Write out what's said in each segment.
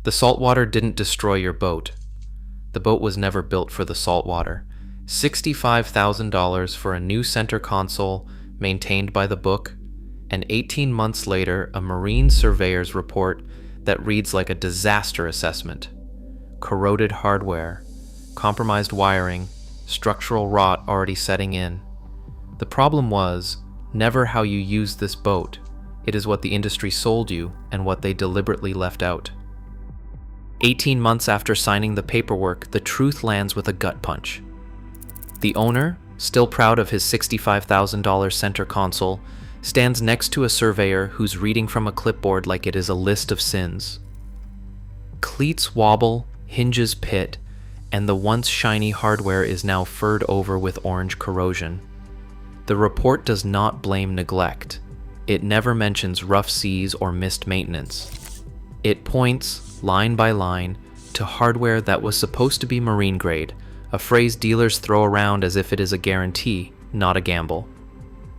The saltwater didn't destroy your boat. The boat was never built for the saltwater. $65,000 for a new center console maintained by the book, and 18 months later, a marine surveyor's report that reads like a disaster assessment. Corroded hardware, compromised wiring, structural rot already setting in. The problem was never how you used this boat. It is what the industry sold you and what they deliberately left out. 18 months after signing the paperwork, the truth lands with a gut punch. The owner, still proud of his $65,000 center console, stands next to a surveyor who's reading from a clipboard like it is a list of sins. Cleats wobble, hinges pit, and the once shiny hardware is now furred over with orange corrosion. The report does not blame neglect. It never mentions rough seas or missed maintenance. It points, line by line, to hardware that was supposed to be marine grade, a phrase dealers throw around as if it is a guarantee, not a gamble.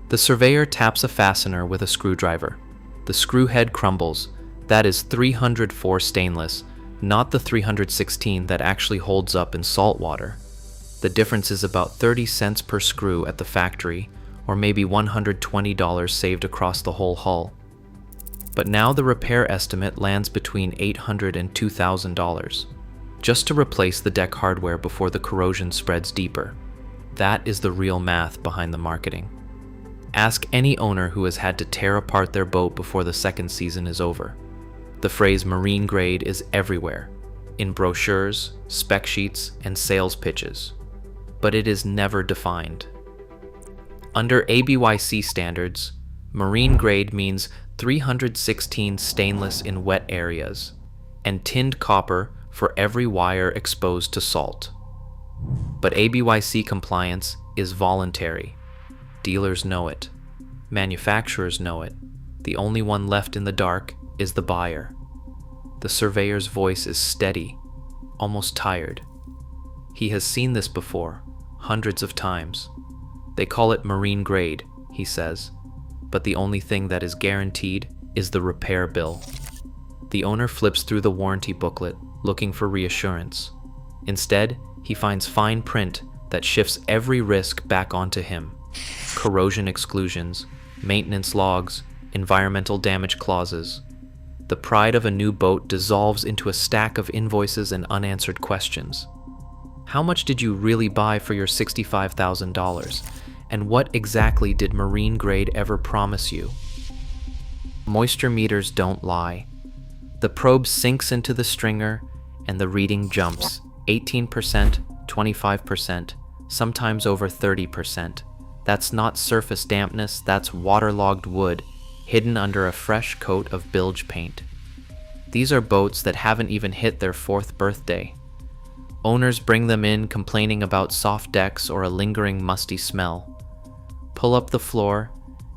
The surveyor taps a fastener with a screwdriver. The screw head crumbles. That is 304 stainless, not the 316 that actually holds up in salt water. The difference is about 30 cents per screw at the factory, or maybe $120 saved across the whole hull. But now the repair estimate lands between $800 and $2,000, just to replace the deck hardware before the corrosion spreads deeper. That is the real math behind the marketing. Ask any owner who has had to tear apart their boat before the second season is over. The phrase marine grade is everywhere, in brochures, spec sheets, and sales pitches, but it is never defined. Under ABYC standards, marine grade means 316 stainless in wet areas, and tinned copper for every wire exposed to salt. But ABYC compliance is voluntary. Dealers know it. Manufacturers know it. The only one left in the dark is the buyer. The surveyor's voice is steady, almost tired. He has seen this before, hundreds of times. They call it marine grade, he says, but the only thing that is guaranteed is the repair bill. The owner flips through the warranty booklet, looking for reassurance. Instead, he finds fine print that shifts every risk back onto him. Corrosion exclusions, maintenance logs, environmental damage clauses. The pride of a new boat dissolves into a stack of invoices and unanswered questions. How much did you really buy for your $65,000? And what exactly did marine grade ever promise you? Moisture meters don't lie. The probe sinks into the stringer and the reading jumps 18%, 25%, sometimes over 30%. That's not surface dampness, that's waterlogged wood hidden under a fresh coat of bilge paint. These are boats that haven't even hit their 4th birthday. Owners bring them in complaining about soft decks or a lingering musty smell. Pull up the floor,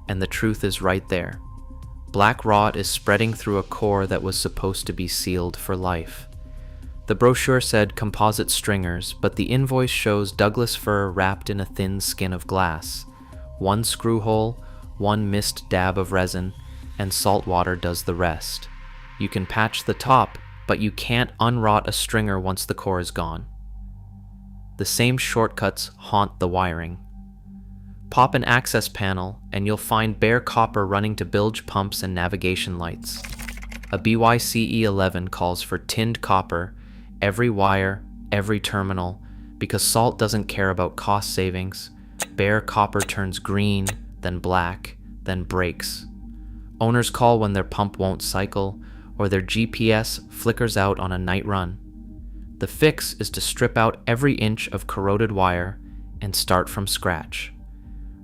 and the truth is right there. Black rot is spreading through a core that was supposed to be sealed for life. The brochure said composite stringers, but the invoice shows Douglas fir wrapped in a thin skin of glass. One screw hole, one missed dab of resin, and salt water does the rest. You can patch the top, but you can't unrot a stringer once the core is gone. The same shortcuts haunt the wiring. Pop an access panel, and you'll find bare copper running to bilge pumps and navigation lights. A BYCE11 calls for tinned copper, every wire, every terminal, because salt doesn't care about cost savings. Bare copper turns green, then black, then breaks. Owners call when their pump won't cycle, or their GPS flickers out on a night run. The fix is to strip out every inch of corroded wire and start from scratch.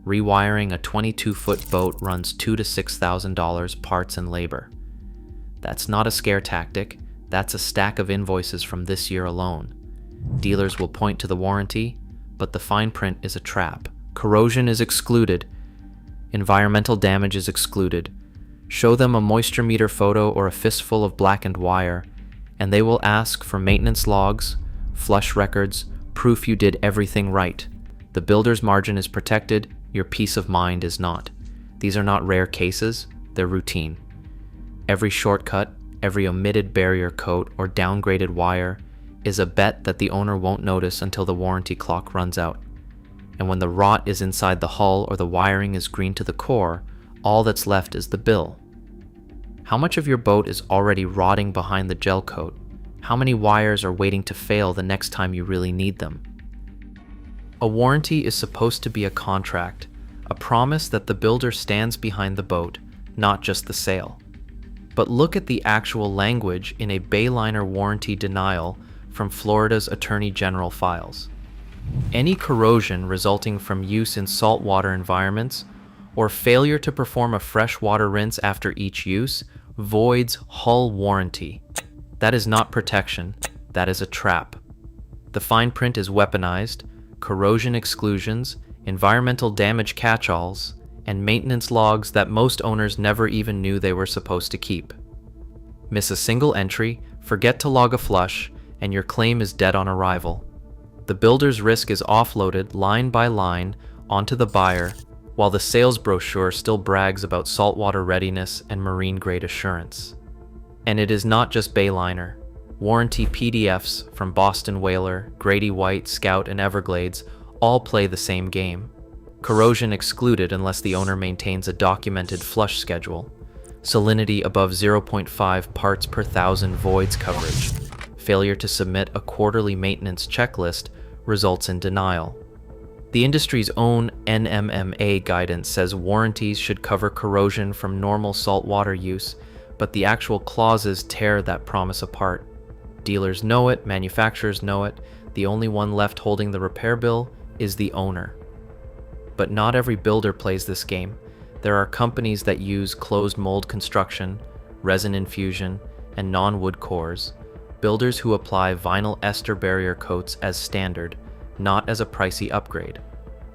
Rewiring a 22-foot boat runs $2,000 to $6,000 parts and labor. That's not a scare tactic, that's a stack of invoices from this year alone. Dealers will point to the warranty, but the fine print is a trap. Corrosion is excluded. Environmental damage is excluded. Show them a moisture meter photo or a fistful of blackened wire, and they will ask for maintenance logs, flush records, proof you did everything right. The builder's margin is protected, your peace of mind is not. These are not rare cases, they're routine. Every shortcut, Every omitted barrier coat or downgraded wire is a bet that the owner won't notice until the warranty clock runs out. And when the rot is inside the hull or the wiring is green to the core, all that's left is the bill. How much of your boat is already rotting behind the gel coat? How many wires are waiting to fail the next time you really need them? A warranty is supposed to be a contract, a promise that the builder stands behind the boat, not just the sale. But look at the actual language in a Bayliner warranty denial from Florida's Attorney General files. Any corrosion resulting from use in saltwater environments or failure to perform a freshwater rinse after each use voids hull warranty. That is not protection, that is a trap. The fine print is weaponized, corrosion exclusions, environmental damage catch-alls, and maintenance logs that most owners never even knew they were supposed to keep. Miss a single entry, forget to log a flush, and your claim is dead on arrival. The builder's risk is offloaded line by line onto the buyer, while the sales brochure still brags about saltwater readiness and marine-grade assurance. And it is not just Bayliner. Warranty PDFs from Boston Whaler, Grady White, Scout, and Everglades all play the same game. Corrosion excluded unless the owner maintains a documented flush schedule. Salinity above 0.5 parts per thousand voids coverage. Failure to submit a quarterly maintenance checklist results in denial. The industry's own NMMA guidance says warranties should cover corrosion from normal saltwater use, but the actual clauses tear that promise apart. Dealers know it, manufacturers know it, the only one left holding the repair bill is the owner. But not every builder plays this game. There are companies that use closed mold construction, resin infusion, and non-wood cores, builders who apply vinyl ester barrier coats as standard, not as a pricey upgrade.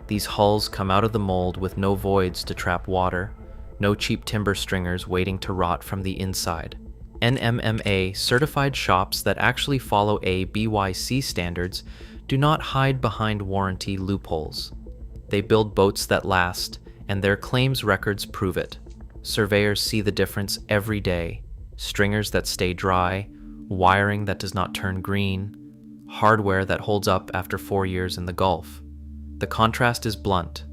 These hulls come out of the mold with no voids to trap water, no cheap timber stringers waiting to rot from the inside. NMMA certified shops that actually follow BYC standards do not hide behind warranty loopholes. They build boats that last, and their claims records prove it. Surveyors see the difference every day. Stringers that stay dry, wiring that does not turn green, hardware that holds up after 4 years in the Gulf. The contrast is blunt.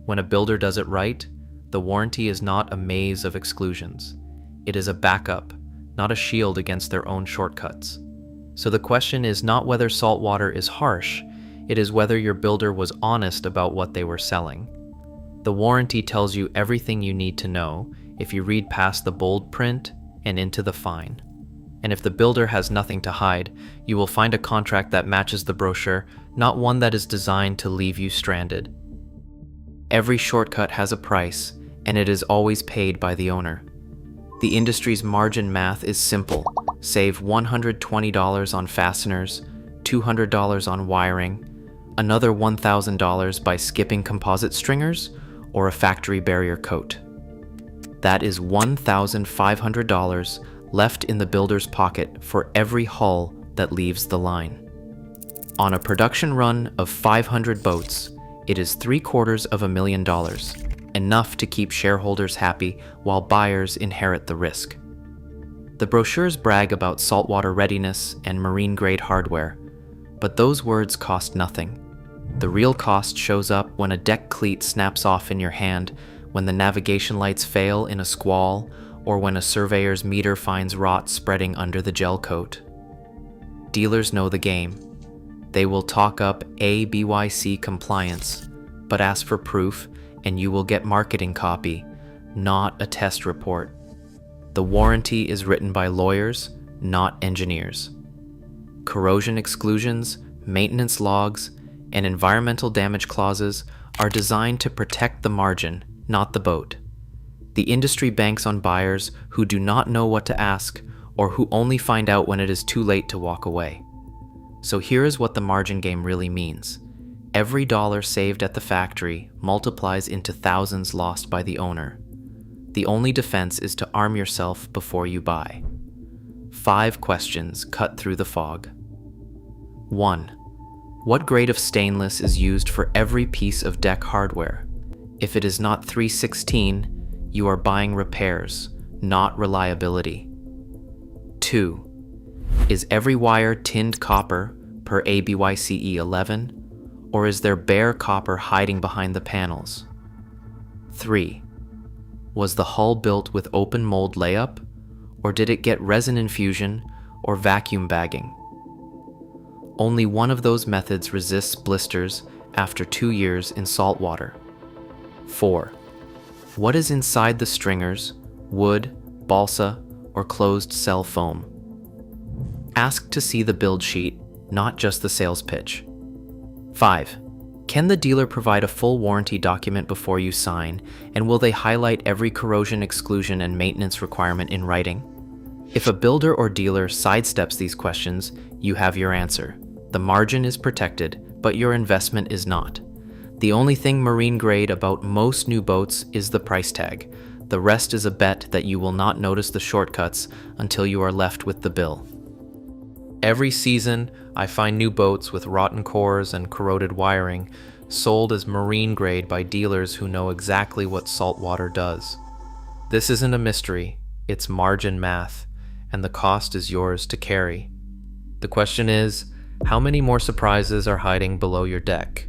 When a builder does it right, the warranty is not a maze of exclusions. It is a backup, not a shield against their own shortcuts. So the question is not whether saltwater is harsh, it is whether your builder was honest about what they were selling. The warranty tells you everything you need to know if you read past the bold print and into the fine. And if the builder has nothing to hide, you will find a contract that matches the brochure, not one that is designed to leave you stranded. Every shortcut has a price, and it is always paid by the owner. The industry's margin math is simple. Save $120 on fasteners, $200 on wiring, another $1,000 by skipping composite stringers, or a factory barrier coat. That is $1,500 left in the builder's pocket for every hull that leaves the line. On a production run of 500 boats, it is $750,000, enough to keep shareholders happy while buyers inherit the risk. The brochures brag about saltwater readiness and marine-grade hardware, but those words cost nothing. The real cost shows up when a deck cleat snaps off in your hand, when the navigation lights fail in a squall, or when a surveyor's meter finds rot spreading under the gel coat. Dealers know the game. They will talk up BYC compliance, but ask for proof and you will get marketing copy, not a test report. The warranty is written by lawyers, not engineers. Corrosion exclusions, maintenance logs, and environmental damage clauses are designed to protect the margin, not the boat. The industry banks on buyers who do not know what to ask or who only find out when it is too late to walk away. So here is what the margin game really means. Every dollar saved at the factory multiplies into thousands lost by the owner. The only defense is to arm yourself before you buy. 5 questions cut through the fog. 1. What grade of stainless is used for every piece of deck hardware? If it is not 316, you are buying repairs, not reliability. 2. Is every wire tinned copper per ABYCE 11, or is there bare copper hiding behind the panels? 3. Was the hull built with open mold layup, or did it get resin infusion or vacuum bagging? Only one of those methods resists blisters after 2 years in salt water. 4. What is inside the stringers, wood, balsa, or closed cell foam? Ask to see the build sheet, not just the sales pitch. 5. Can the dealer provide a full warranty document before you sign, and will they highlight every corrosion exclusion and maintenance requirement in writing? If a builder or dealer sidesteps these questions, you have your answer. The margin is protected, but your investment is not. The only thing marine grade about most new boats is the price tag. The rest is a bet that you will not notice the shortcuts until you are left with the bill. Every season, I find new boats with rotten cores and corroded wiring sold as marine grade by dealers who know exactly what saltwater does. This isn't a mystery, it's margin math, and the cost is yours to carry. The question is, how many more surprises are hiding below your deck?